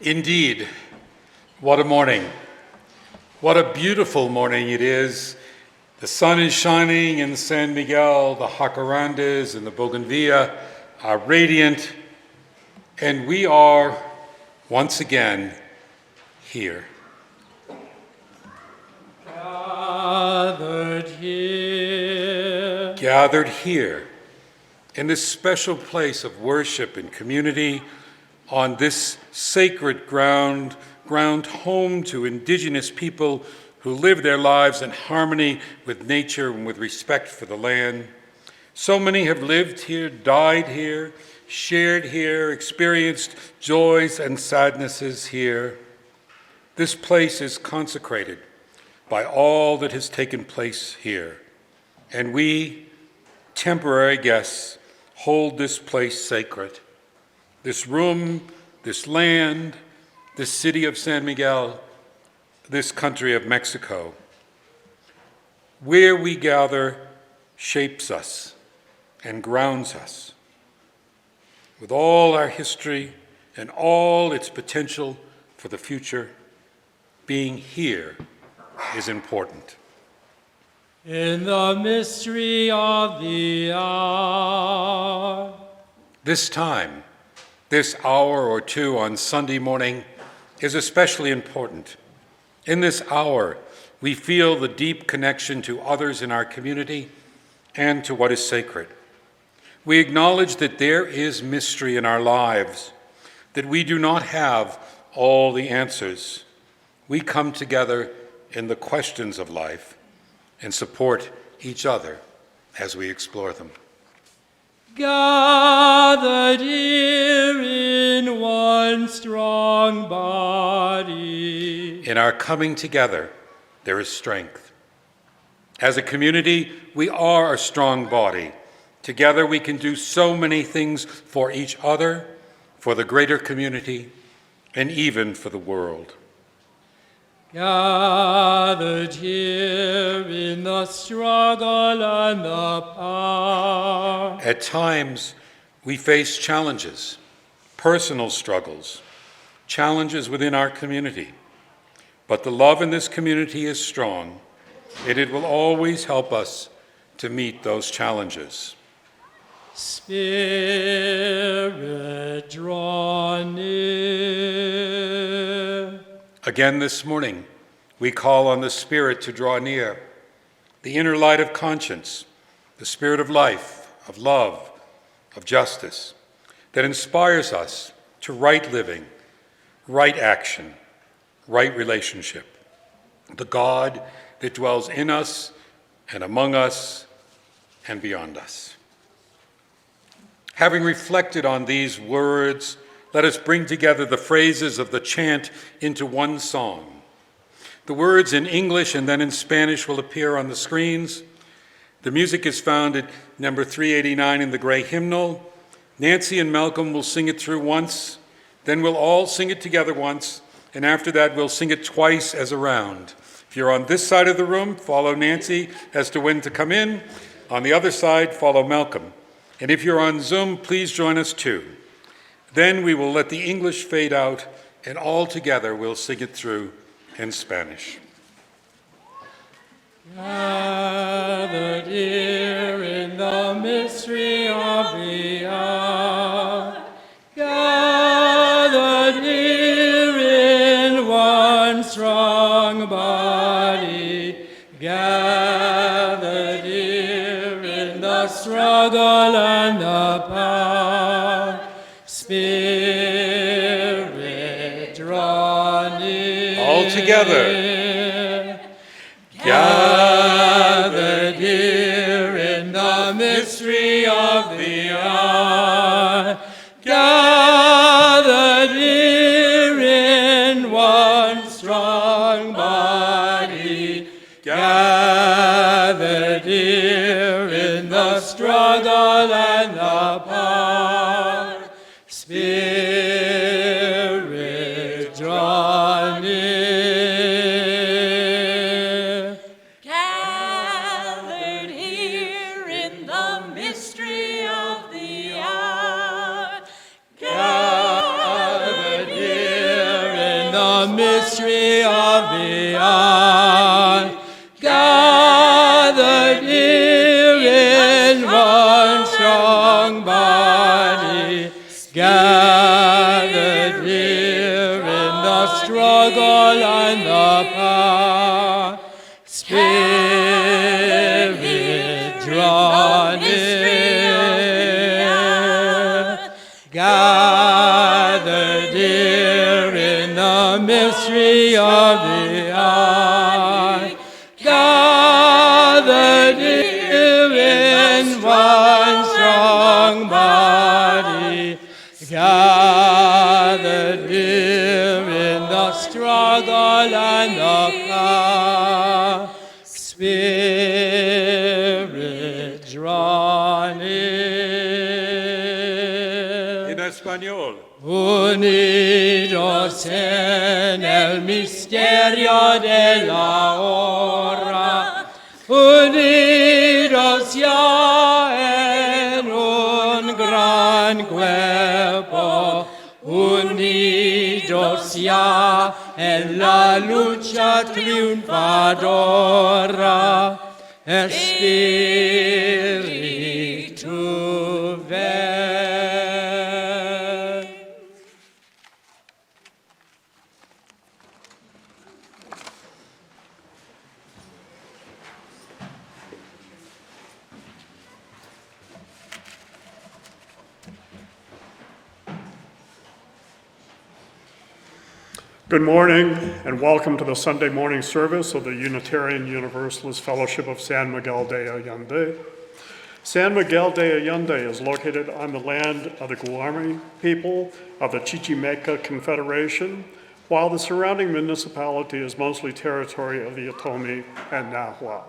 Indeed, what a morning. What a beautiful morning it is. The sun is shining in San Miguel, the jacarandas and the bougainvillea are radiant, and we are once again here. Gathered here in this special place of worship and community on this sacred ground home to indigenous people who live their lives in harmony with nature and with respect for the land. So many have lived here, died here, shared here, experienced joys and sadnesses here. This place is consecrated by all that has taken place here, and we, temporary guests, hold this place sacred. This room, this land, this city of San Miguel, this country of Mexico. Where we gather shapes us and grounds us. With all our history and all its potential for the future, being here is important. In the mystery of the hour. This time, this hour or two on Sunday morning is especially important. In this hour, we feel the deep connection to others in our community and to what is sacred. We acknowledge that there is mystery in our lives, that we do not have all the answers. We come together in the questions of life and support each other as we explore them. Gathered here in one strong body. In our coming together, there is strength. As a community, we are a strong body. Together we can do so many things for each other, for the greater community, and even for the world. Gathered here in the struggle and the power. At times, we face challenges, personal struggles, challenges within our community. But the love in this community is strong, and it will always help us to meet those challenges. Spirit, draw near. Again this morning, we call on the Spirit to draw near, the inner light of conscience, the Spirit of life, of love, of justice, that inspires us to right living, right action, right relationship, the God that dwells in us and among us and beyond us. Having reflected on these words, let us bring together the phrases of the chant into one song. The words in English and then in Spanish will appear on the screens. The music is found at number 389 in the gray hymnal. Nancy and Malcolm will sing it through once, then we'll all sing it together once, and after that we'll sing it twice as a round. If you're on this side of the room, follow Nancy as to when to come in. On the other side, follow Malcolm. And if you're on Zoom, please join us too. Then we will let the English fade out, and all together we'll sing it through in Spanish. Gathered here in the mystery of the hour. Gathered here in one strong body. Gathered here in the struggle and the power. Spirit, draw near. All together. Gathered here in the mystery of the hour. Gathered here in one strong body. Gathered here in the struggle and the power. Spirit, draw near. Gathered here in the mystery of the hour. Gathered here and the pact. Spirit, draw near. Gathered here in the mystery of the eye. Gathered here in one strong body. Gathered here in the struggle and the pact. Spirit, draw near. En español. Unidos en el misterio de la hora, unidos ya en un gran cuerpo, unidos ya en la lucha triunfadora, Espíritu ven. Good morning and welcome to the Sunday morning service of the Unitarian Universalist Fellowship of San Miguel de Allende. San Miguel de Allende is located on the land of the Guarani people of the Chichimeca Confederation, while the surrounding municipality is mostly territory of the Otomi and Nahua.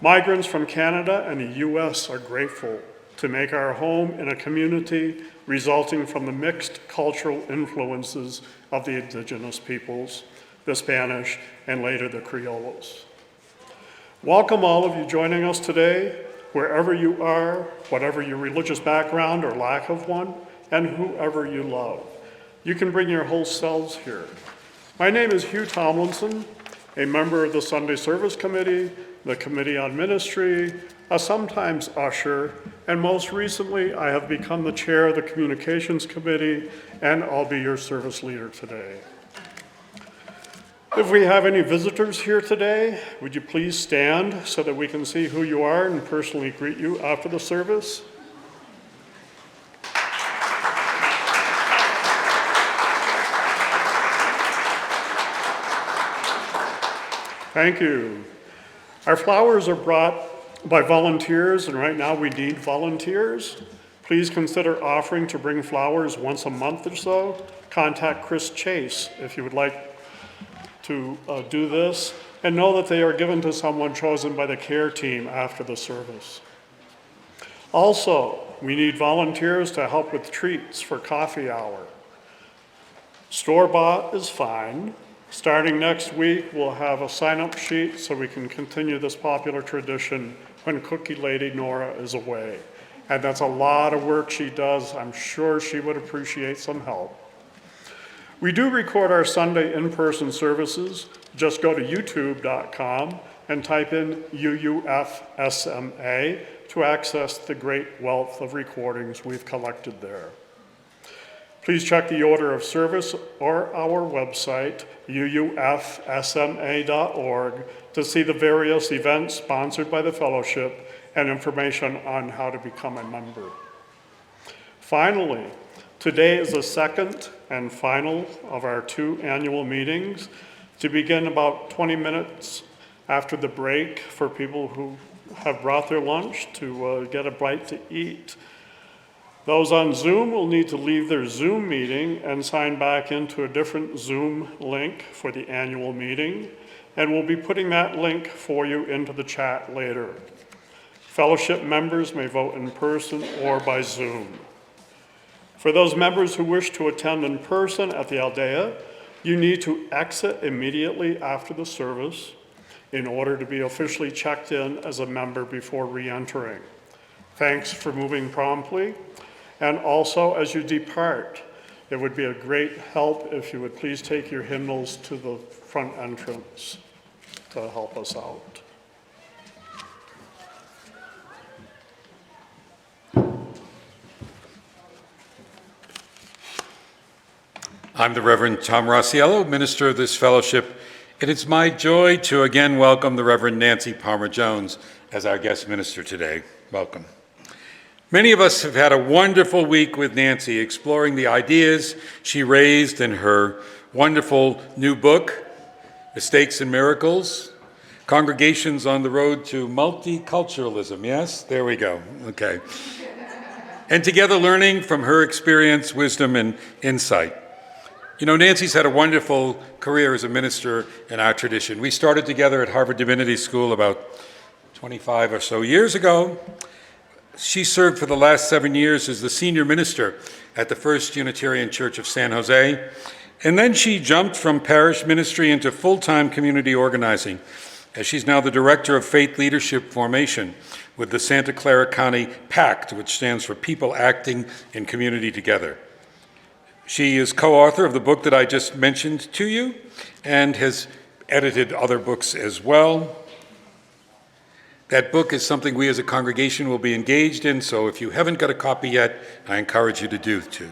Migrants from Canada and the US are grateful to make our home in a community resulting from the mixed cultural influences of the indigenous peoples, the Spanish, and later the Criollos. Welcome all of you joining us today, wherever you are, whatever your religious background or lack of one, and whoever you love. You can bring your whole selves here. My name is Hugh Tomlinson, a member of the Sunday Service Committee, the Committee on Ministry, a sometimes usher, and most recently, I have become the chair of the Communications Committee, and I'll be your service leader today. If we have any visitors here today, would you please stand so that we can see who you are and personally greet you after the service? Thank you. Our flowers are brought by volunteers, and right now we need volunteers. Please consider offering to bring flowers once a month or so. Contact Chris Chase if you would like to do this, and know that they are given to someone chosen by the care team after the service. Also, we need volunteers to help with treats for coffee hour. Store-bought is fine. Starting next week, we'll have a sign-up sheet so we can continue this popular tradition when Cookie Lady Nora is away. And that's a lot of work she does. I'm sure she would appreciate some help. We do record our Sunday in-person services. Just go to youtube.com and type in UUFSMA to access the great wealth of recordings we've collected there. Please check the order of service or our website, UUFSMA.org, to see the various events sponsored by the fellowship and information on how to become a member. Finally, today is the second and final of our 2 annual meetings, to begin about 20 minutes after the break for people who have brought their lunch to get a bite to eat. Those on Zoom will need to leave their Zoom meeting and sign back into a different Zoom link for the annual meeting, and we'll be putting that link for you into the chat later. Fellowship members may vote in person or by Zoom. For those members who wish to attend in person at the Aldea, you need to exit immediately after the service in order to be officially checked in as a member before re-entering. Thanks for moving promptly. And also, as you depart, it would be a great help if you would please take your hymnals to the front entrance to help us out. I'm the Reverend Tom Rossiello, minister of this fellowship, and it's my joy to again welcome the Reverend Nancy Palmer-Jones as our guest minister today. Welcome. Many of us have had a wonderful week with Nancy, exploring the ideas she raised in her wonderful new book, Mistakes and Miracles, Congregations on the Road to Multiculturalism. Yes, there we go. Okay. And together learning from her experience, wisdom, and insight. You know, Nancy's had a wonderful career as a minister in our tradition. We started together at Harvard Divinity School about 25 or so years ago. She served for the last 7 years as the senior minister at the First Unitarian Church of San Jose. And then she jumped from parish ministry into full-time community organizing, as she's now the director of faith leadership formation with the Santa Clara County PACT, which stands for People Acting in Community Together. She is co-author of the book that I just mentioned to you and has edited other books as well. That book is something we as a congregation will be engaged in, so if you haven't got a copy yet, I encourage you to do too.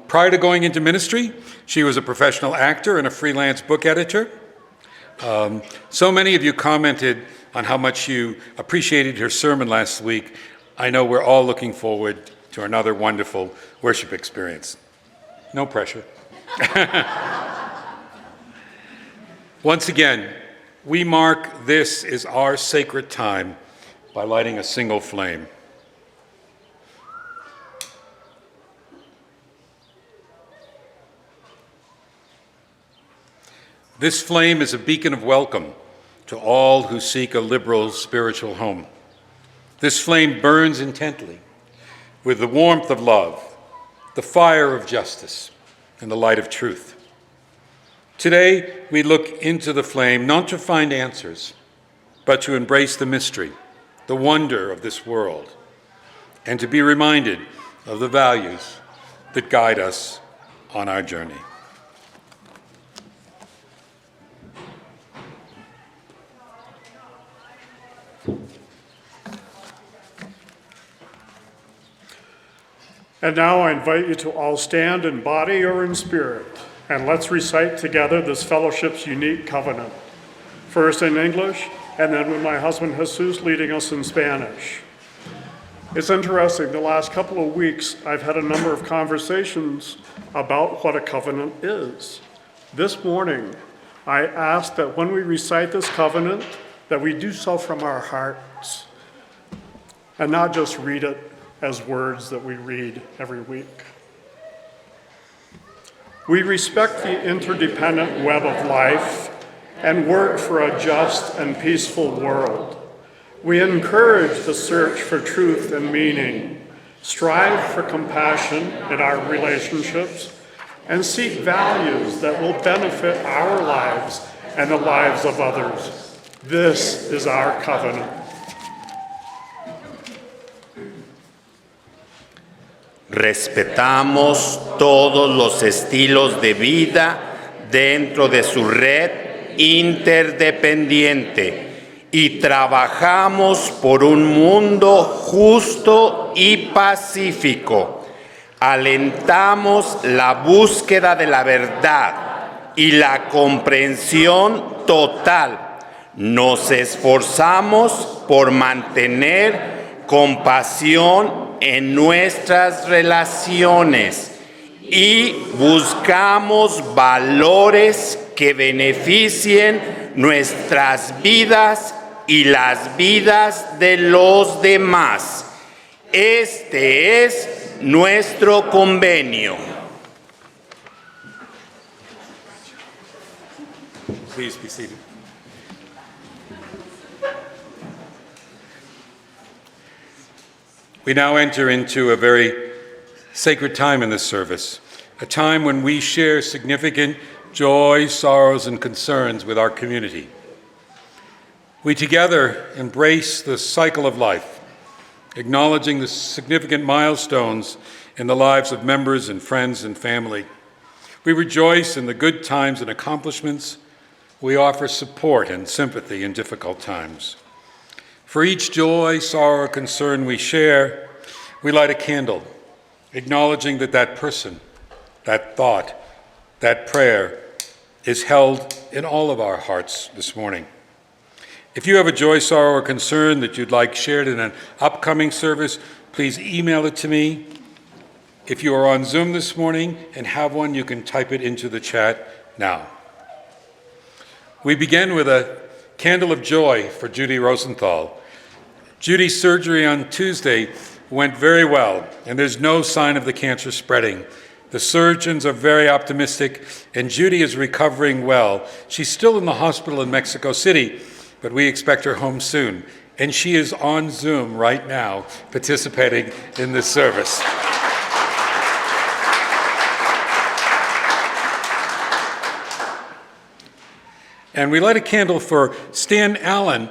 Prior to going into ministry, she was a professional actor and a freelance book editor. So many of you commented on how much you appreciated her sermon last week. I know we're all looking forward to another wonderful worship experience. No pressure. Once again, we mark this as our sacred time by lighting a single flame. This flame is a beacon of welcome to all who seek a liberal spiritual home. This flame burns intently with the warmth of love, the fire of justice, and the light of truth. Today, we look into the flame not to find answers, but to embrace the mystery, the wonder of this world, and to be reminded of the values that guide us on our journey. And now I invite you to all stand in body or in spirit, and let's recite together this fellowship's unique covenant. First in English, and then with my husband Jesus leading us in Spanish. It's interesting, the last couple of weeks I've had a number of conversations about what a covenant is. This morning, I asked that when we recite this covenant, that we do so from our hearts, and not just read it as words that we read every week. We respect the interdependent web of life and work for a just and peaceful world. We encourage the search for truth and meaning, strive for compassion in our relationships, and seek values that will benefit our lives and the lives of others. This is our covenant. Respetamos todos los estilos de vida dentro de su red interdependiente y trabajamos por un mundo justo y pacífico. Alentamos la búsqueda de la verdad y la comprensión total. Nos esforzamos por mantener compasión en nuestras relaciones y buscamos valores que beneficien nuestras vidas y las vidas de los demás. Este es nuestro convenio. Please be seated. We now enter into a very sacred time in this service, a time when we share significant joy, sorrows, and concerns with our community. We together embrace the cycle of life, acknowledging the significant milestones in the lives of members and friends and family. We rejoice in the good times and accomplishments. We offer support and sympathy in difficult times. For each joy, sorrow, or concern we share, we light a candle, acknowledging that that person that thought, that prayer is held in all of our hearts this morning. If you have a joy, sorrow, or concern that you'd like shared in an upcoming service, please email it to me. If you are on Zoom this morning and have one, you can type it into the chat now. We begin with a candle of joy for Judy Rosenthal. Judy's surgery on Tuesday went very well, and there's no sign of the cancer spreading. The surgeons are very optimistic, and Judy is recovering well. She's still in the hospital in Mexico City, but we expect her home soon. And she is on Zoom right now, participating in this service. And we light a candle for Stan Allen.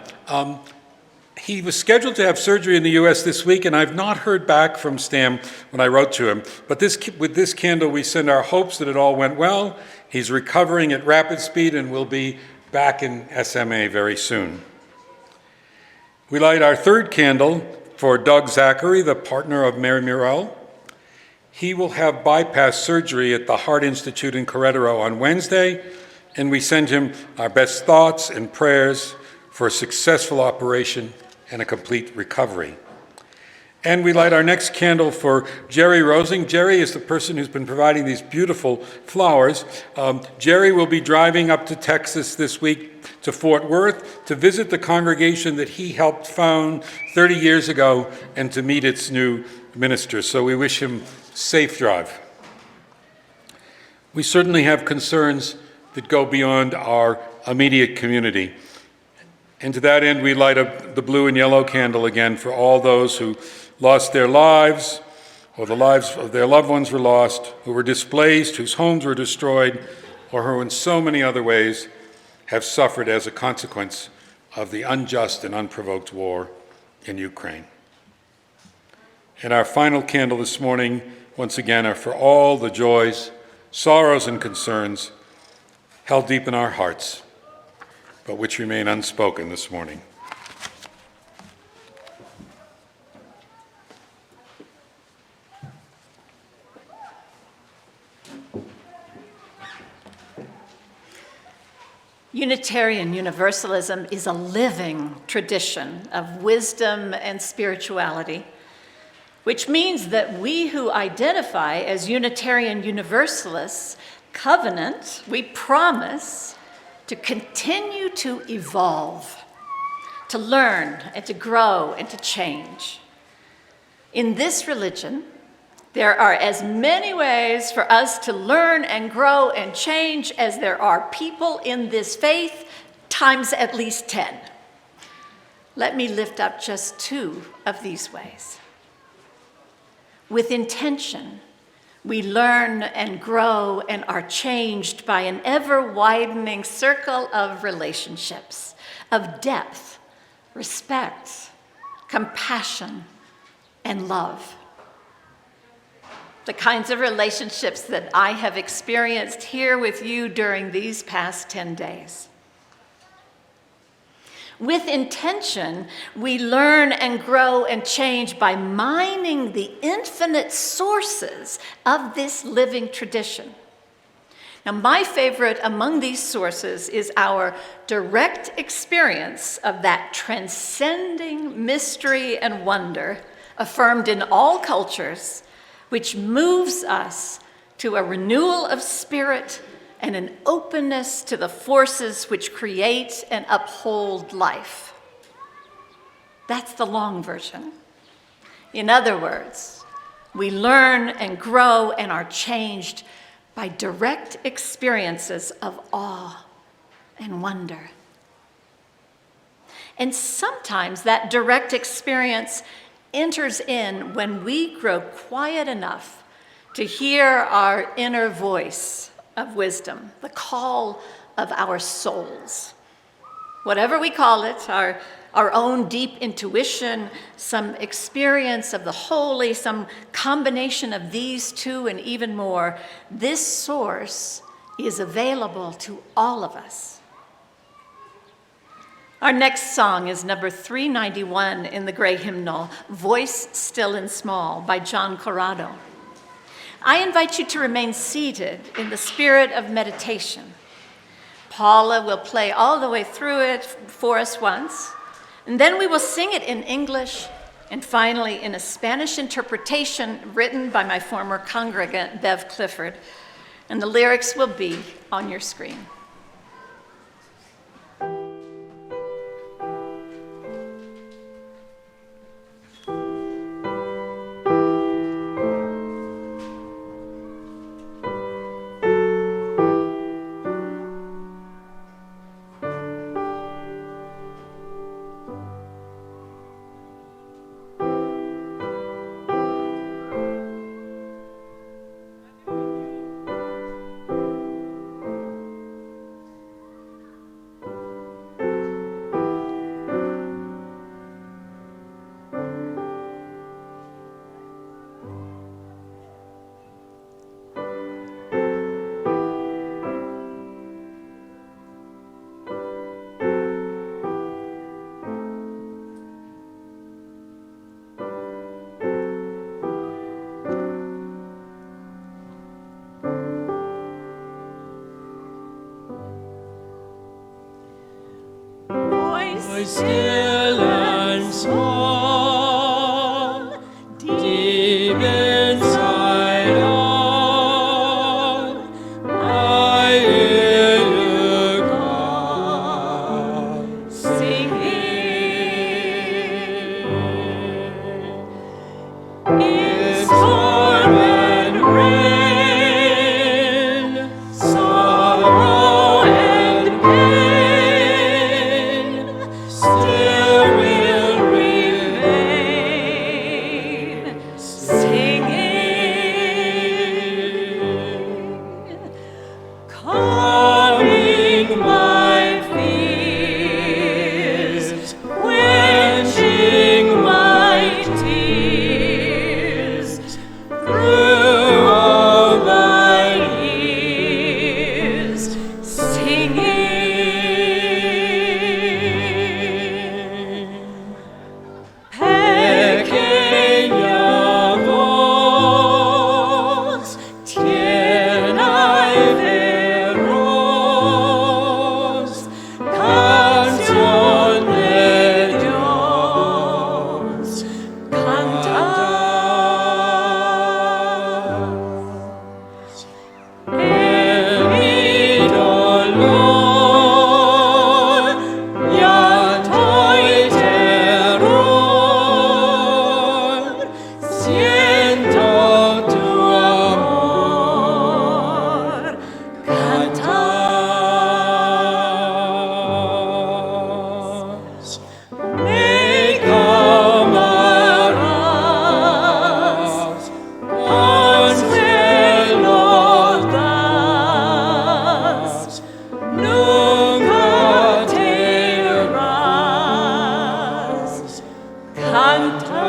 He was scheduled to have surgery in the U.S. this week, and I've not heard back from Stan when I wrote to him. But with this candle, we send our hopes that it all went well. He's recovering at rapid speed and will be back in SMA very soon. We light our third candle for Doug Zachary, the partner of Mary Murrell. He will have bypass surgery at the Heart Institute in Querétaro on Wednesday, and we send him our best thoughts and prayers for a successful operation and a complete recovery. And we light our next candle for Jerry Rosing. Jerry is the person who's been providing these beautiful flowers. Jerry will be driving up to Texas this week to Fort Worth to visit the congregation that he helped found 30 years ago and to meet its new minister. So we wish him safe drive. We certainly have concerns that go beyond our immediate community. And to that end, we light up the blue and yellow candle again for all those who lost their lives, or the lives of their loved ones were lost, who were displaced, whose homes were destroyed, or who in so many other ways have suffered as a consequence of the unjust and unprovoked war in Ukraine. And our final candle this morning, once again, are for all the joys, sorrows, and concerns held deep in our hearts, but which remain unspoken this morning. Unitarian Universalism is a living tradition of wisdom and spirituality, which means that we who identify as Unitarian Universalists covenant, we promise to continue to evolve, to learn and to grow and to change. In this religion, there are as many ways for us to learn and grow and change as there are people in this faith, times at least 10. Let me lift up just 2 of these ways. With intention, we learn and grow and are changed by an ever-widening circle of relationships, of depth, respect, compassion, and love. The kinds of relationships that I have experienced here with you during these past 10 days. With intention, we learn and grow and change by mining the infinite sources of this living tradition. Now, my favorite among these sources is our direct experience of that transcending mystery and wonder affirmed in all cultures, which moves us to a renewal of spirit and an openness to the forces which create and uphold life. That's the long version. In other words, we learn and grow and are changed by direct experiences of awe and wonder. And sometimes that direct experience enters in when we grow quiet enough to hear our inner voice of wisdom, the call of our souls. Whatever we call it, our own deep intuition, some experience of the holy, some combination of these 2 and even more, this source is available to all of us. Our next song is number 391 in the Gray Hymnal, Voice Still and Small by John Corrado. I invite you to remain seated in the spirit of meditation. Paula will play all the way through it for us once, and then we will sing it in English, and finally in a Spanish interpretation written by my former congregant, Bev Clifford, and the lyrics will be on your screen. Still and small, deep inside all, I hear you call, singing. In storm and rain, sorrow and pain, still will remain, singing, calming my fears, quenching my tears, through all my years, singing. Pequeña voz, llena de voz, canción de Dios, canta. En mi dolor, llanto y terror, siento tu amor, cantas. Me calmarás, consuelo das, nunca te irás, cantas.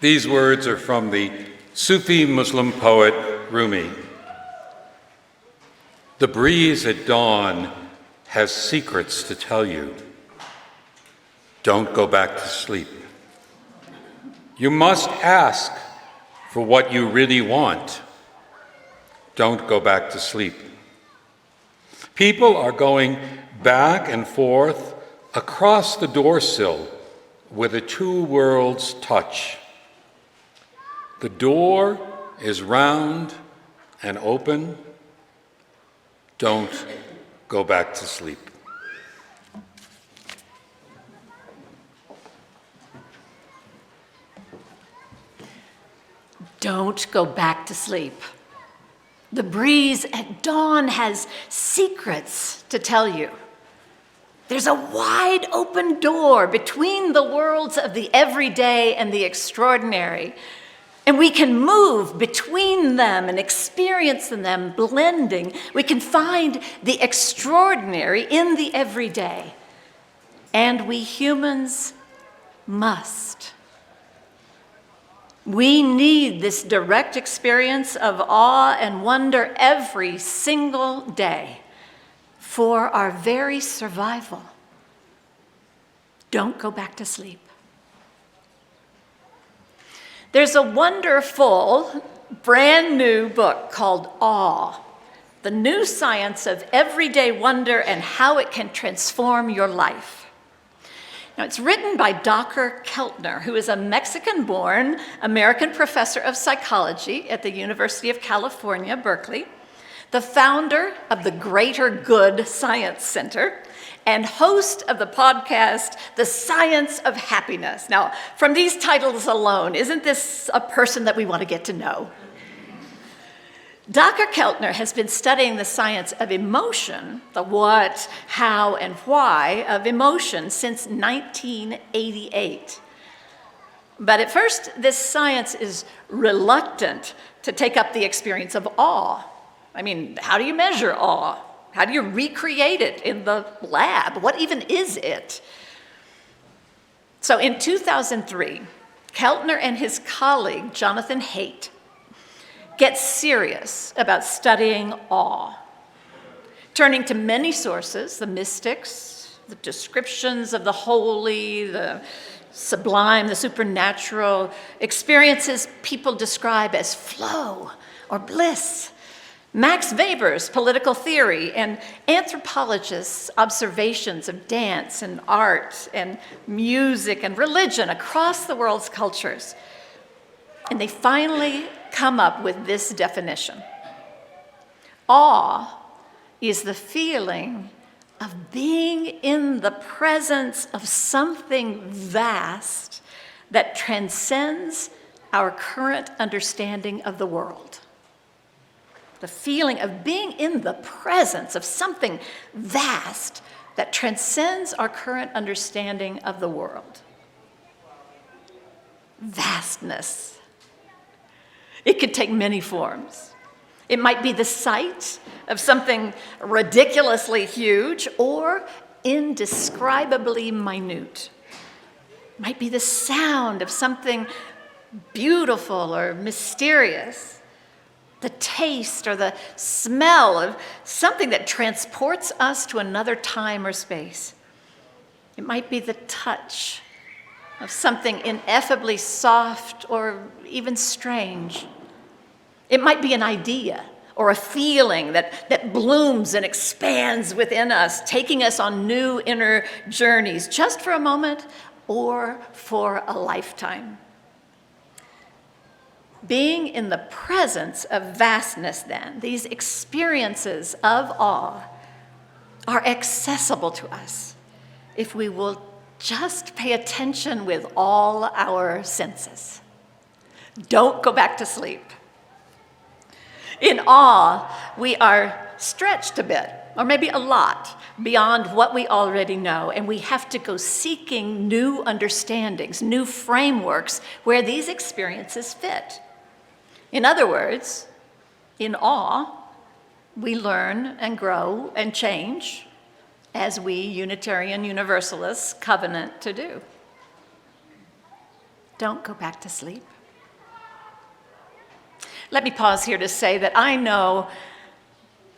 These words are from the Sufi Muslim poet Rumi. The breeze at dawn has secrets to tell you. Don't go back to sleep. You must ask for what you really want. Don't go back to sleep. People are going back and forth across the doorsill with a two worlds touch. The door is round and open. Don't go back to sleep. Don't go back to sleep. The breeze at dawn has secrets to tell you. There's a wide open door between the worlds of the everyday and the extraordinary, and we can move between them and experience them blending. We can find the extraordinary in the everyday, and we humans must. We need this direct experience of awe and wonder every single day for our very survival. Don't go back to sleep. There's a wonderful, brand new book called Awe, the new science of everyday wonder and how it can transform your life. Now, it's written by Dr. Keltner, who is a Mexican-born American professor of psychology at the University of California, Berkeley, the founder of the Greater Good Science Center, and host of the podcast, The Science of Happiness. Now, from these titles alone, isn't this a person that we want to get to know? Dr. Keltner has been studying the science of emotion, the what, how, and why of emotion since 1988. But at first, this science is reluctant to take up the experience of awe. I mean, how do you measure awe? How do you recreate it in the lab? What even is it? So in 2003, Keltner and his colleague, Jonathan Haidt, get serious about studying awe, turning to many sources, the mystics, the descriptions of the holy, the sublime, the supernatural, experiences people describe as flow or bliss, Max Weber's political theory, and anthropologists' observations of dance and art and music and religion across the world's cultures. And they finally come up with this definition. Awe is the feeling of being in the presence of something vast that transcends our current understanding of the world. The feeling of being in the presence of something vast that transcends our current understanding of the world. Vastness. It could take many forms. It might be the sight of something ridiculously huge or indescribably minute. It might be the sound of something beautiful or mysterious. The taste or the smell of something that transports us to another time or space. It might be the touch of something ineffably soft or even strange. It might be an idea or a feeling that blooms and expands within us, taking us on new inner journeys, just for a moment or for a lifetime. Being in the presence of vastness, then, these experiences of awe are accessible to us if we will just pay attention with all our senses. Don't go back to sleep. In awe, we are stretched a bit, or maybe a lot, beyond what we already know, and we have to go seeking new understandings, new frameworks where these experiences fit. In other words, in awe, we learn and grow and change as we Unitarian Universalists covenant to do. Don't go back to sleep. Let me pause here to say that I know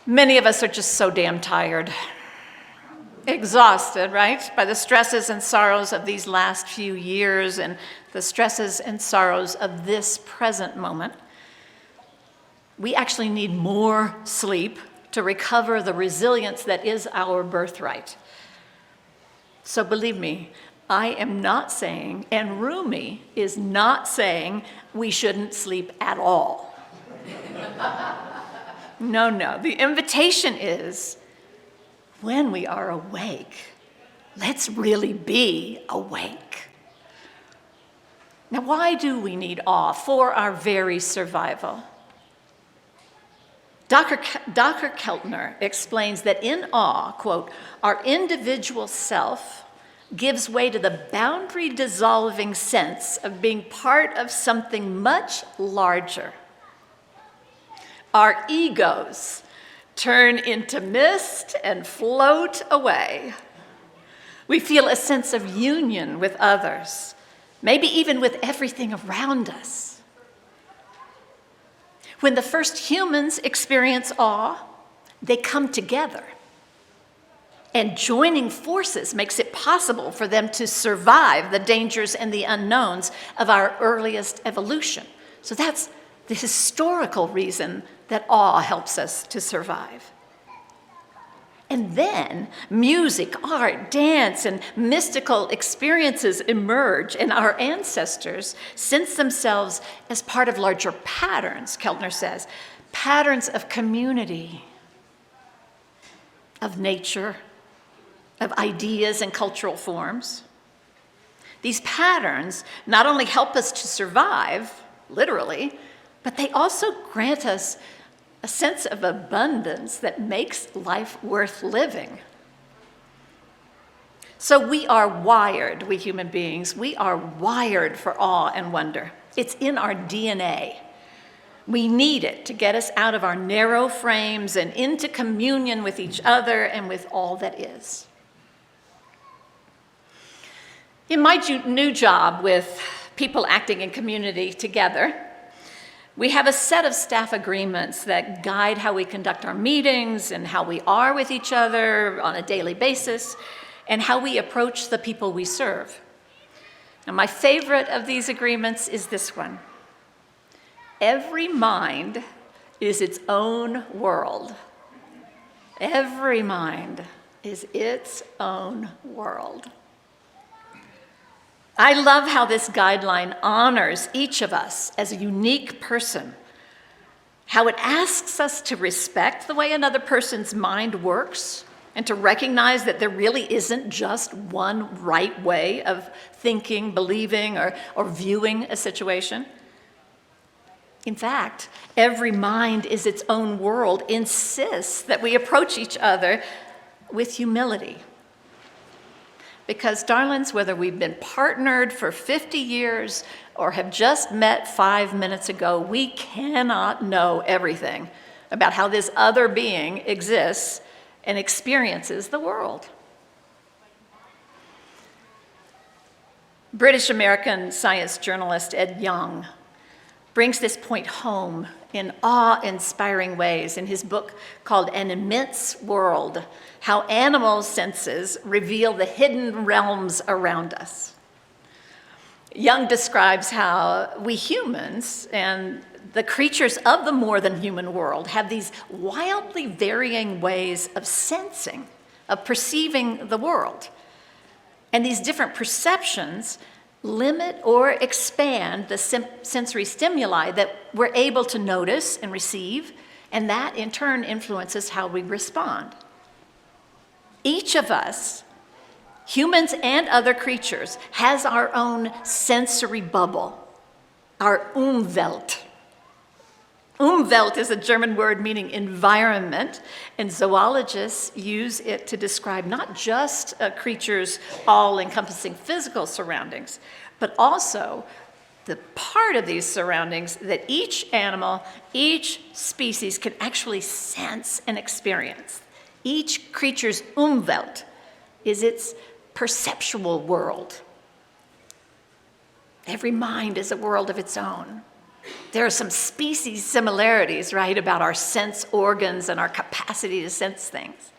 many of us are just so damn tired, exhausted, right, by the stresses and sorrows of these last few years and the stresses and sorrows of this present moment. We actually need more sleep to recover the resilience that is our birthright. So believe me, I am not saying, and Rumi is not saying, we shouldn't sleep at all. No. The invitation is, when we are awake, let's really be awake. Now, why do we need awe? For our very survival. Dr. Keltner explains that in awe, quote, our individual self gives way to the boundary-dissolving sense of being part of something much larger. Our egos turn into mist and float away. We feel a sense of union with others, maybe even with everything around us. When the first humans experience awe, they come together. And joining forces makes it possible for them to survive the dangers and the unknowns of our earliest evolution. So that's the historical reason that awe helps us to survive. And then music, art, dance, and mystical experiences emerge, and our ancestors sense themselves as part of larger patterns, Keltner says, patterns of community, of nature, of ideas and cultural forms. These patterns not only help us to survive, literally, but they also grant us a sense of abundance that makes life worth living. So we are wired, we human beings, we are wired for awe and wonder. It's in our DNA. We need it to get us out of our narrow frames and into communion with each other and with all that is. In my new job with people acting in community together, we have a set of staff agreements that guide how we conduct our meetings and how we are with each other on a daily basis and how we approach the people we serve. Now, my favorite of these agreements is this one. Every mind is its own world. Every mind is its own world. I love how this guideline honors each of us as a unique person, how it asks us to respect the way another person's mind works and to recognize that there really isn't just one right way of thinking, believing, or viewing a situation. In fact, every mind is its own world insists that we approach each other with humility. Because, darlings, whether we've been partnered for 50 years or have just met 5 minutes ago, we cannot know everything about how this other being exists and experiences the world. British-American science journalist Ed Young brings this point home in awe-inspiring ways in his book called An Immense World: How Animal Senses Reveal the Hidden Realms Around Us. Young describes how we humans and the creatures of the more than human world have these wildly varying ways of sensing, of perceiving the world. And these different perceptions limit or expand the sensory stimuli that we're able to notice and receive, and that in turn influences how we respond. Each of us, humans and other creatures, has our own sensory bubble, our Umwelt. Umwelt is a German word meaning environment, and zoologists use it to describe not just a creature's all-encompassing physical surroundings, but also the part of these surroundings that each animal, each species can actually sense and experience. Each creature's Umwelt is its perceptual world. Every mind is a world of its own. There are some species similarities, right, about our sense organs and our capacity to sense things.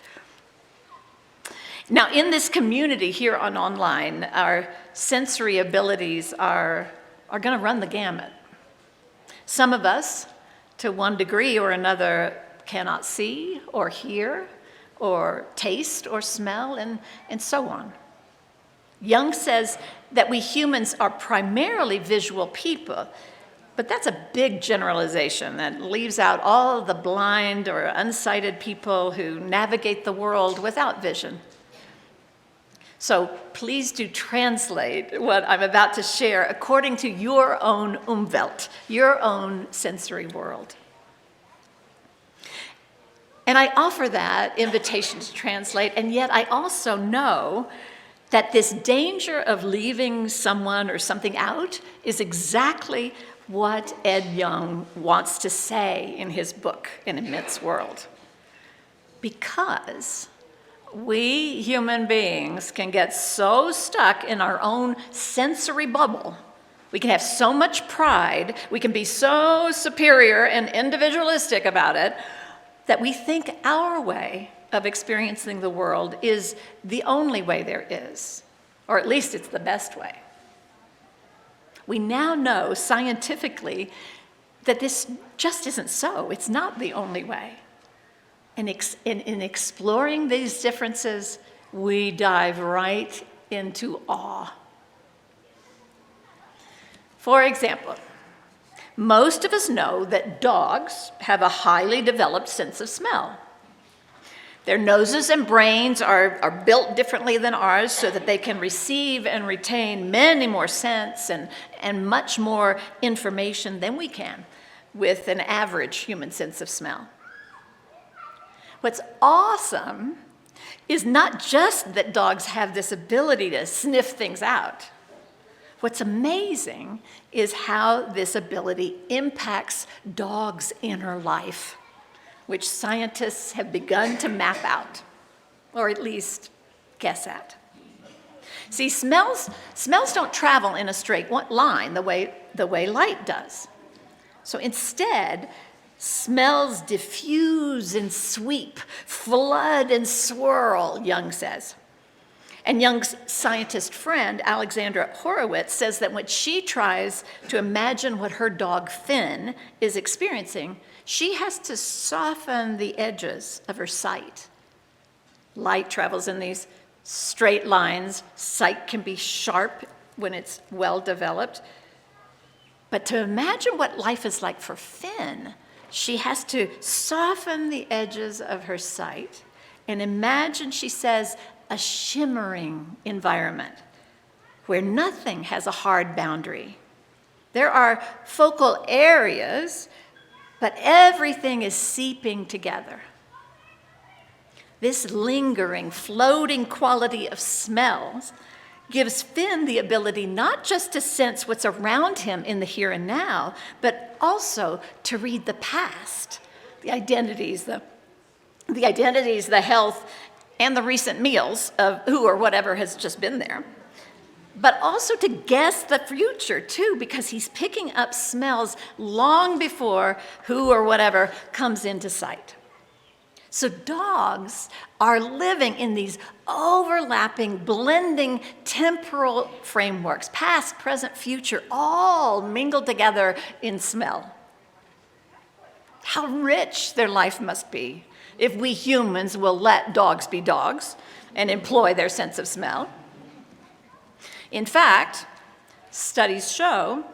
Now, in this community here on online, our sensory abilities are going to run the gamut. Some of us, to one degree or another, cannot see or hear or taste or smell, and so on. Young says that we humans are primarily visual people, but that's a big generalization that leaves out all the blind or unsighted people who navigate the world without vision. So please do translate what I'm about to share according to your own Umwelt, your own sensory world. And I offer that invitation to translate, and yet I also know that this danger of leaving someone or something out is exactly what Ed Young wants to say in his book, An Immense World. Because we human beings can get so stuck in our own sensory bubble, We can have so much pride, we can be so superior and individualistic about it, that we think our way of experiencing the world is the only way there is, or at least it's the best way. We now know scientifically that this just isn't so. It's not the only way. And in exploring these differences, we dive right into awe. For example, most of us know that dogs have a highly developed sense of smell. Their noses and brains are built differently than ours so that they can receive and retain many more scents and much more information than we can with an average human sense of smell. What's awesome is not just that dogs have this ability to sniff things out. What's amazing is how this ability impacts dogs' inner life, which scientists have begun to map out, or at least guess at. See, smells don't travel in a straight line the way light does. So instead, smells diffuse and sweep, flood and swirl, Jung says. And Jung's scientist friend, Alexandra Horowitz, says that when she tries to imagine what her dog Finn is experiencing, she has to soften the edges of her sight. Light travels in these straight lines. Sight can be sharp when it's well developed. But to imagine what life is like for Finn, she has to soften the edges of her sight and imagine, she says, a shimmering environment where nothing has a hard boundary. There are focal areas, but everything is seeping together. This lingering, floating quality of smells gives Finn the ability not just to sense what's around him in the here and now, but also to read the past, the identities, the health, and the recent meals of who or whatever has just been there. But also to guess the future, too, because he's picking up smells long before who or whatever comes into sight. So dogs are living in these overlapping, blending temporal frameworks, past, present, future, all mingled together in smell. How rich their life must be if we humans will let dogs be dogs and employ their sense of smell. In fact, studies show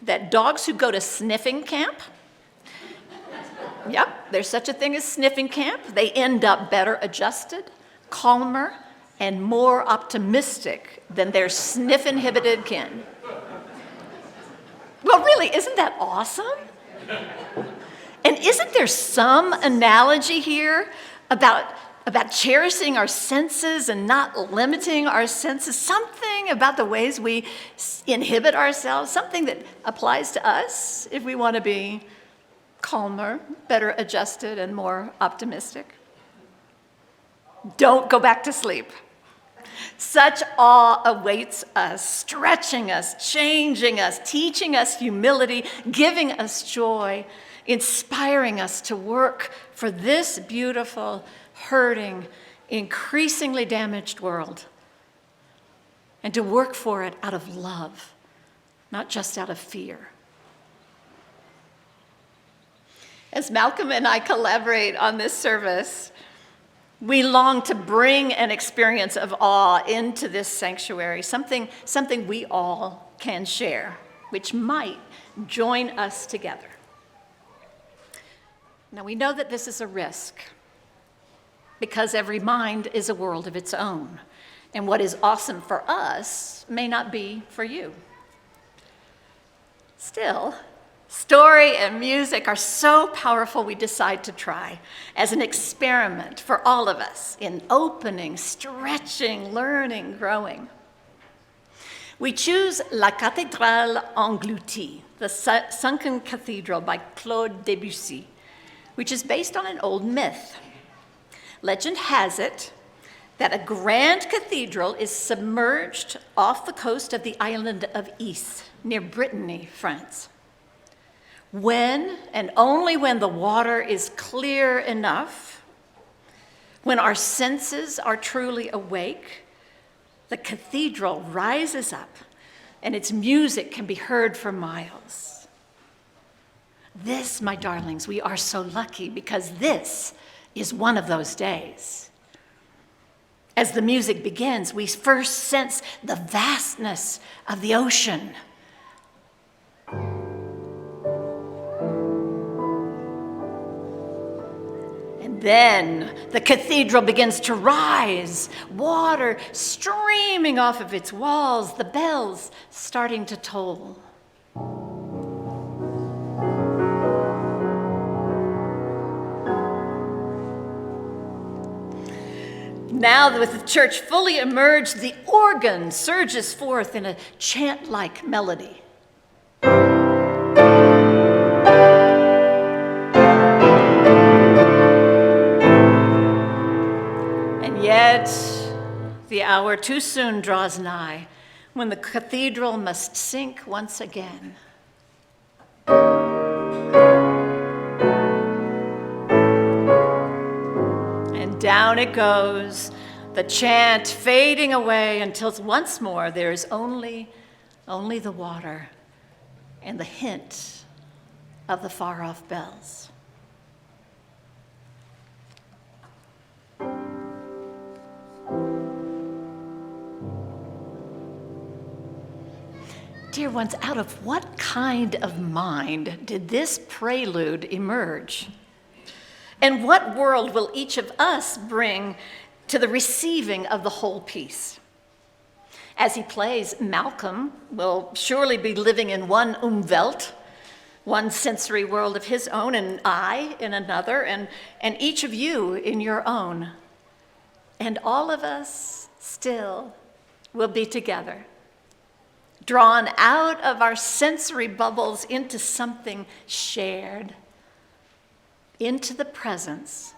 that dogs who go to sniffing camp, yep, there's such a thing as sniffing camp, they end up better adjusted, calmer, and more optimistic than their sniff-inhibited kin. Well, really, isn't that awesome? And isn't there some analogy here about cherishing our senses and not limiting our senses? Something about the ways we inhibit ourselves, something that applies to us if we want to be calmer, better adjusted, and more optimistic? Don't go back to sleep. Such awe awaits us, stretching us, changing us, teaching us humility, giving us joy, inspiring us to work for this beautiful, hurting, increasingly damaged world, and to work for it out of love, not just out of fear. As Malcolm and I collaborate on this service, we long to bring an experience of awe into this sanctuary, something we all can share, which might join us together. Now, we know that this is a risk because every mind is a world of its own, and what is awesome for us may not be for you. Still, story and music are so powerful we decide to try as an experiment for all of us in opening, stretching, learning, growing. We choose La Cathédrale Engloutie, the Sunken Cathedral by Claude Debussy, which is based on an old myth. Legend has it that a grand cathedral is submerged off the coast of the island of Is, near Brittany, France. When, and only when, the water is clear enough, when our senses are truly awake, the cathedral rises up and its music can be heard for miles. This, my darlings, we are so lucky because this is one of those days. As the music begins, we first sense the vastness of the ocean. And then the cathedral begins to rise, water streaming off of its walls, the bells starting to toll. Now, with the church fully emerged, the organ surges forth in a chant-like melody. And yet, the hour too soon draws nigh when the cathedral must sink once again. Down it goes, the chant fading away until once more there is only the water and the hint of the far-off bells. Dear ones, out of what kind of mind did this prelude emerge? And what world will each of us bring to the receiving of the whole piece? As he plays, Malcolm will surely be living in one Umwelt, one sensory world of his own, and I in another, and each of you in your own. And all of us still will be together, drawn out of our sensory bubbles into something shared, into the presence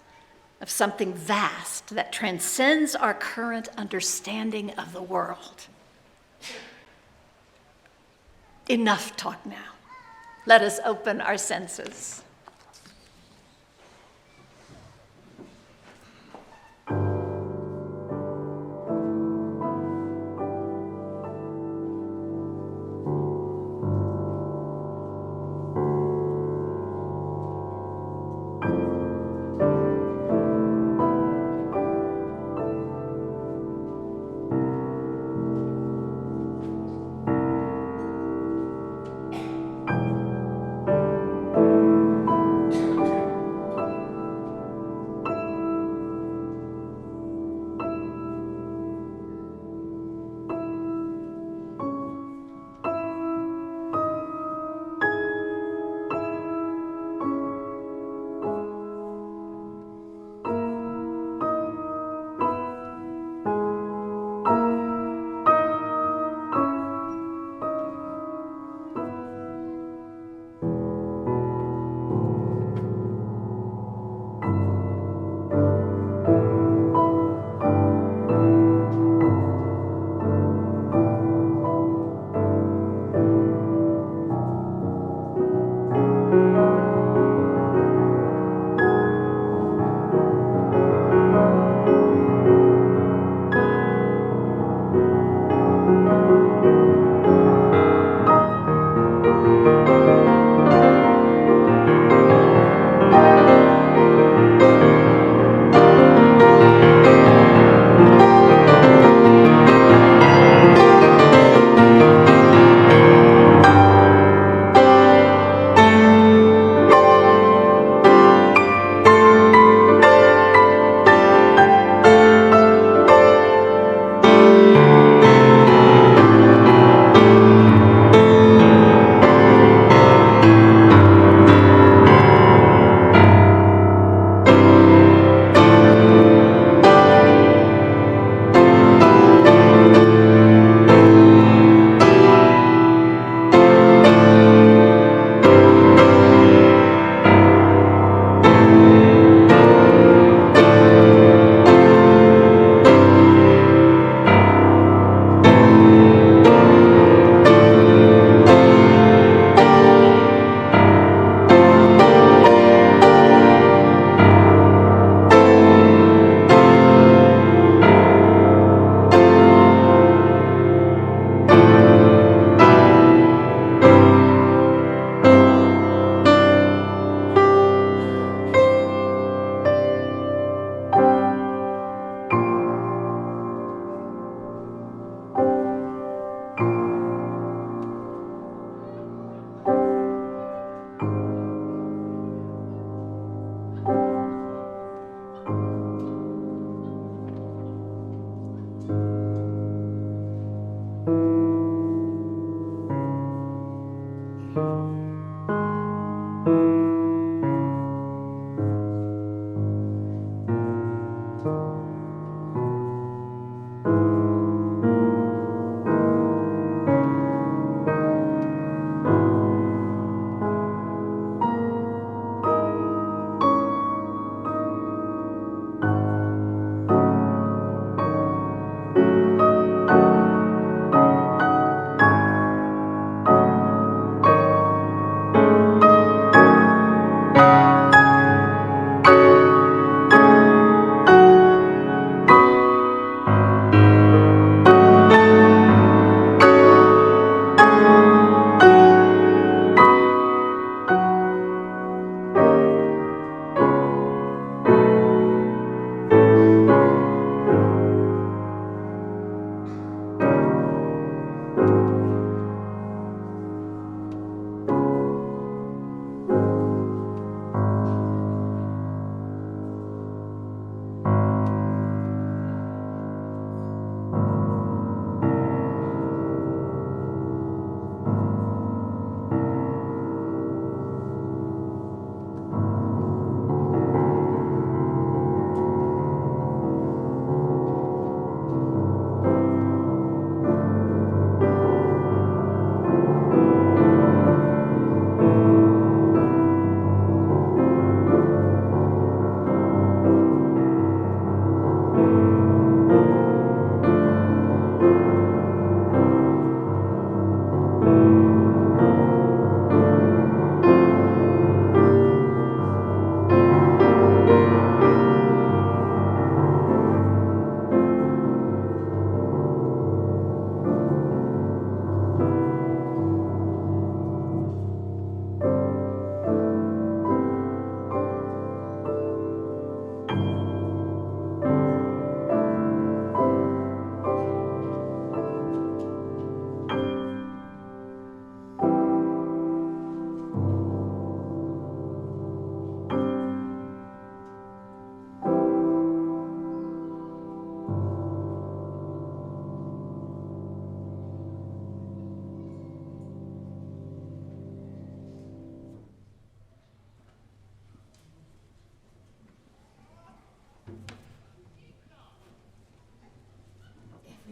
of something vast that transcends our current understanding of the world. Enough talk now. Let us open our senses.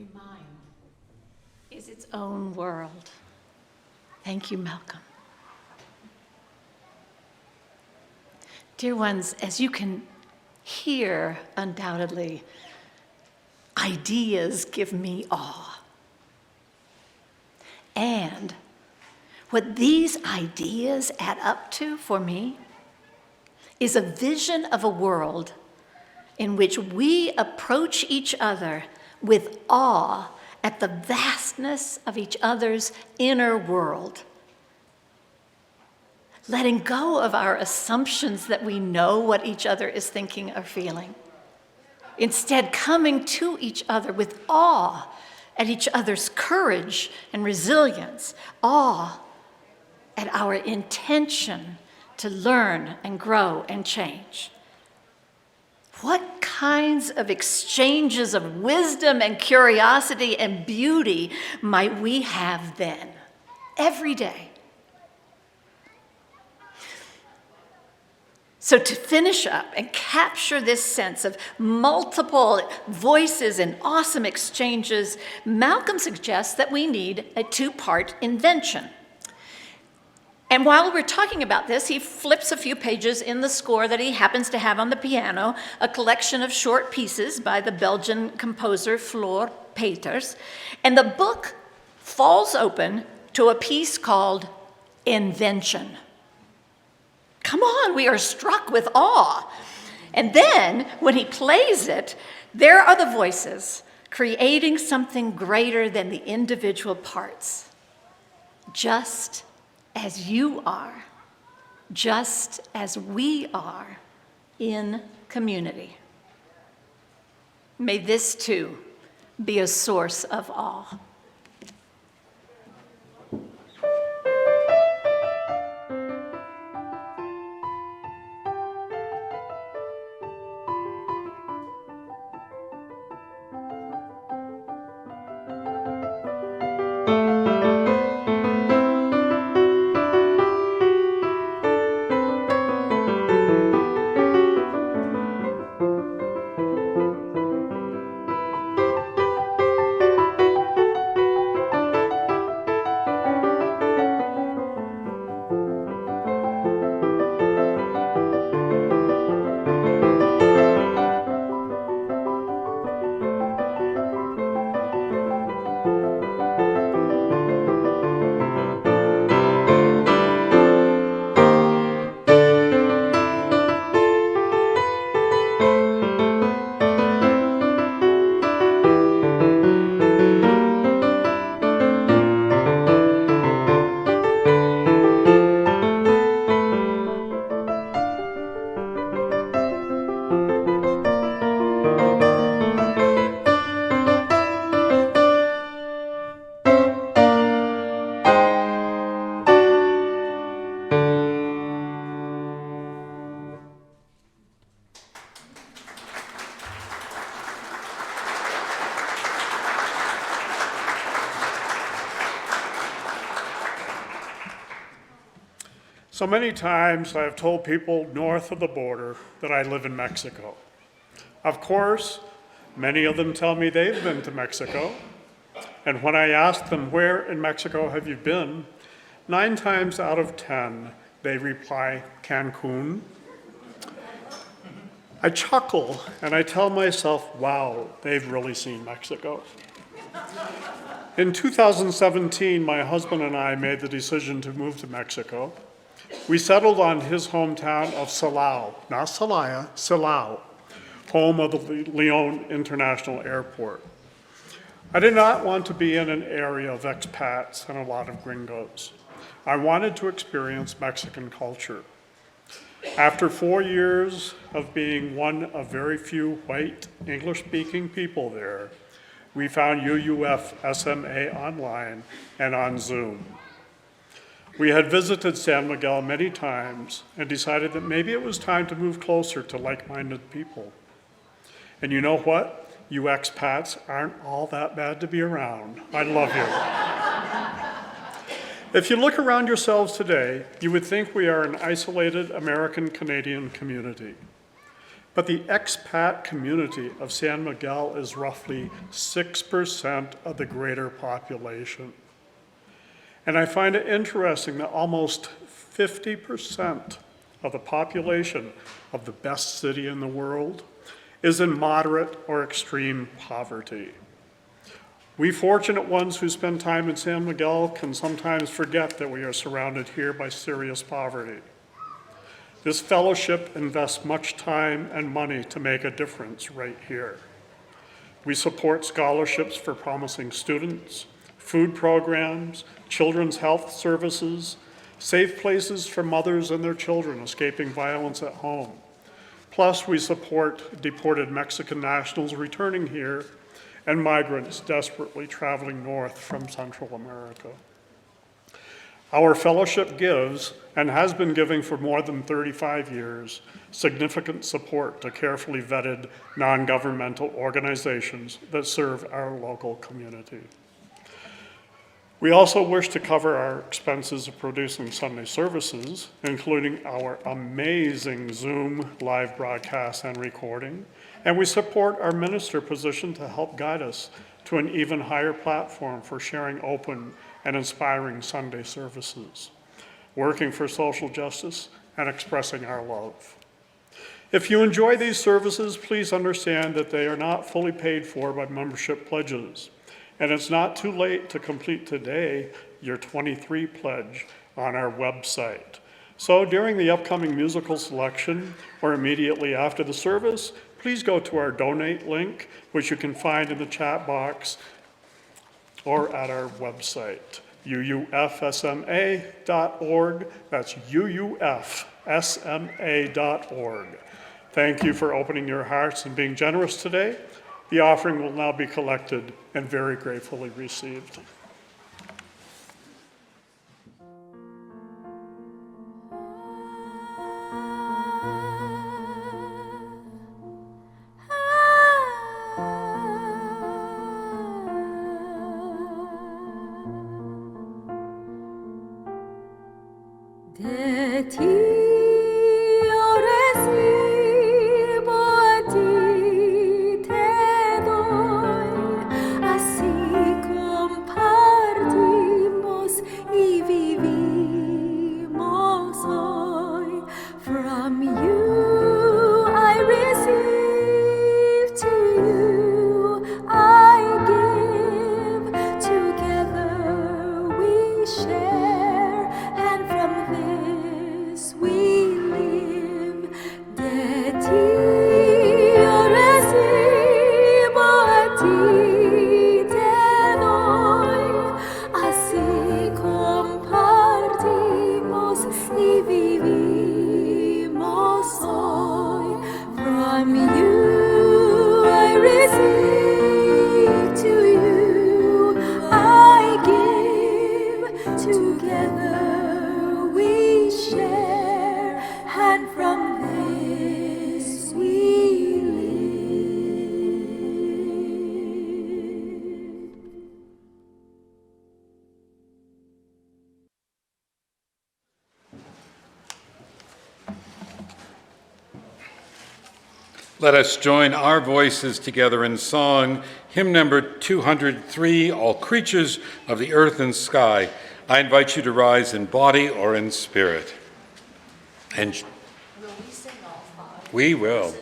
Every mind is its own world. Thank you, Malcolm. Dear ones, as you can hear, undoubtedly, ideas give me awe. And what these ideas add up to for me is a vision of a world in which we approach each other with awe at the vastness of each other's inner world. Letting go of our assumptions that we know what each other is thinking or feeling. Instead, coming to each other with awe at each other's courage and resilience, awe at our intention to learn and grow and change. What kinds of exchanges of wisdom and curiosity and beauty might we have then, every day? So to finish up and capture this sense of multiple voices and awesome exchanges, Malcolm suggests that we need a two-part invention. And while we're talking about this, he flips a few pages in the score that he happens to have on the piano, a collection of short pieces by the Belgian composer Floor Peters, and the book falls open to a piece called Invention. Come on, we are struck with awe. And then, when he plays it, there are the voices creating something greater than the individual parts. Just as you are, just as we are in community. May this too be a source of awe. So many times I have told people north of the border that I live in Mexico. Of course, many of them tell me they've been to Mexico. And when I ask them, where in Mexico have you been? 9 times out of 10, they reply, Cancun. I chuckle and I tell myself, wow, they've really seen Mexico. In 2017, my husband and I made the decision to move to Mexico. We settled on his hometown of Silao, not Celaya, Silao, home of the Leon International Airport. I did not want to be in an area of expats and a lot of gringos. I wanted to experience Mexican culture. After 4 years of being one of very few white English-speaking people there, we found UUFSMA online and on Zoom. We had visited San Miguel many times and decided that maybe it was time to move closer to like-minded people. And you know what? You expats aren't all that bad to be around. I love you. If you look around yourselves today, you would think we are an isolated American-Canadian community. But the expat community of San Miguel is roughly 6% of the greater population. And I find it interesting that almost 50% of the population of the best city in the world is in moderate or extreme poverty. We fortunate ones who spend time in San Miguel can sometimes forget that we are surrounded here by serious poverty. This fellowship invests much time and money to make a difference right here. We support scholarships for promising students, food programs, children's health services, safe places for mothers and their children escaping violence at home. Plus, we support deported Mexican nationals returning here and migrants desperately traveling north from Central America. Our fellowship gives, and has been giving for more than 35 years, significant support to carefully vetted non-governmental organizations that serve our local community. We also wish to cover our expenses of producing Sunday services, including our amazing Zoom live broadcast and recording, and we support our minister position to help guide us to an even higher platform for sharing open and inspiring Sunday services, working for social justice and expressing our love. If you enjoy these services, please understand that they are not fully paid for by membership pledges. And it's not too late to complete today your 23 pledge on our website. So during the upcoming musical selection or immediately after the service, please go to our donate link, which you can find in the chat box or at our website, UUFSMA.org. That's UUFSMA.org. Thank you for opening your hearts and being generous today. The offering will now be collected and very gratefully received. Let us join our voices together in song, hymn number 203, All Creatures of the Earth and Sky. I invite you to rise in body or in spirit. And will we sing all five? We will.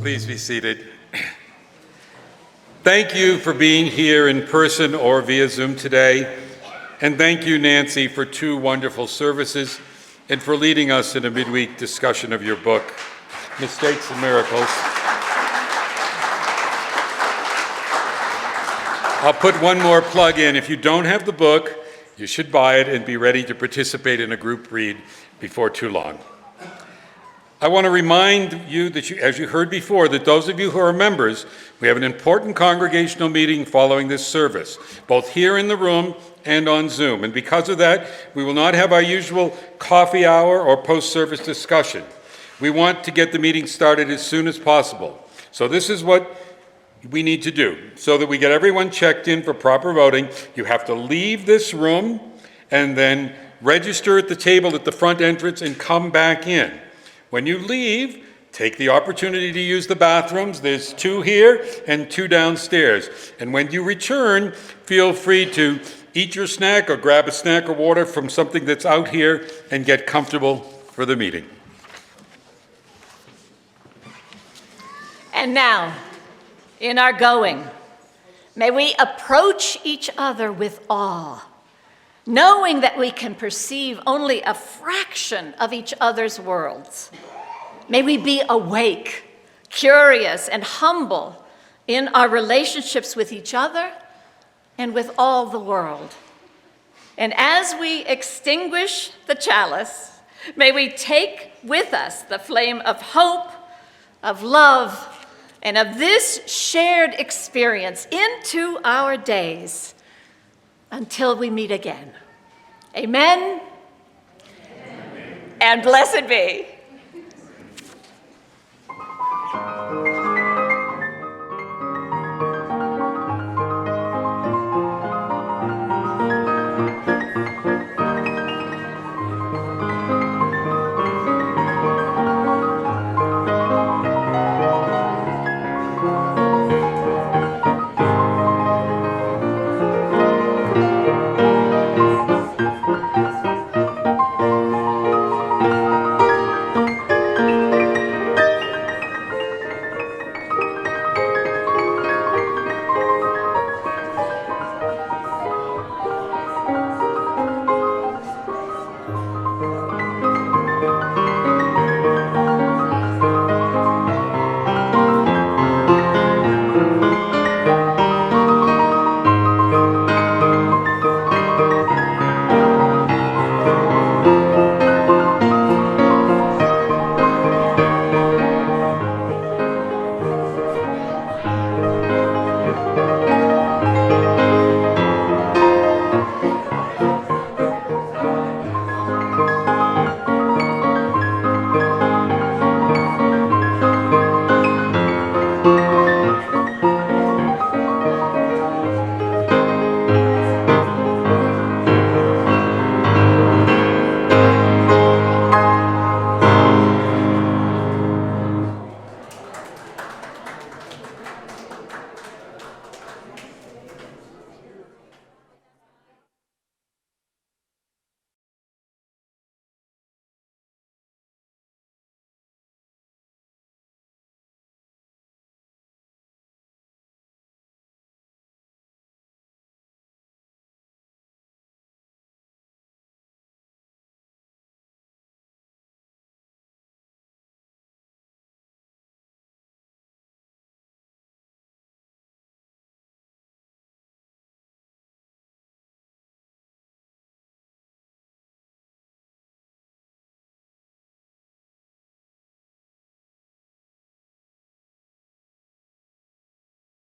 Please be seated. Thank you for being here in person or via Zoom today. And thank you, Nancy, for 2 wonderful services and for leading us in a midweek discussion of your book, Mistakes and Miracles. I'll put one more plug in. If you don't have the book, you should buy it and be ready to participate in a group read before too long. I want to remind you that, as you heard before, that those of you who are members, we have an important congregational meeting following this service, both here in the room and on Zoom. And because of that, we will not have our usual coffee hour or post-service discussion. We want to get the meeting started as soon as possible. So this is what we need to do. So that we get everyone checked in for proper voting, you have to leave this room and then register at the table at the front entrance and come back in. When you leave, take the opportunity to use the bathrooms. There's 2 here and 2 downstairs. And when you return, feel free to eat your snack or grab a snack or water from something that's out here and get comfortable for the meeting. And now, in our going, may we approach each other with awe, knowing that we can perceive only a fraction of each other's worlds. May we be awake, curious, and humble in our relationships with each other and with all the world. And as we extinguish the chalice, may we take with us the flame of hope, of love, and of this shared experience into our days until we meet again. Amen. Amen. And blessed be.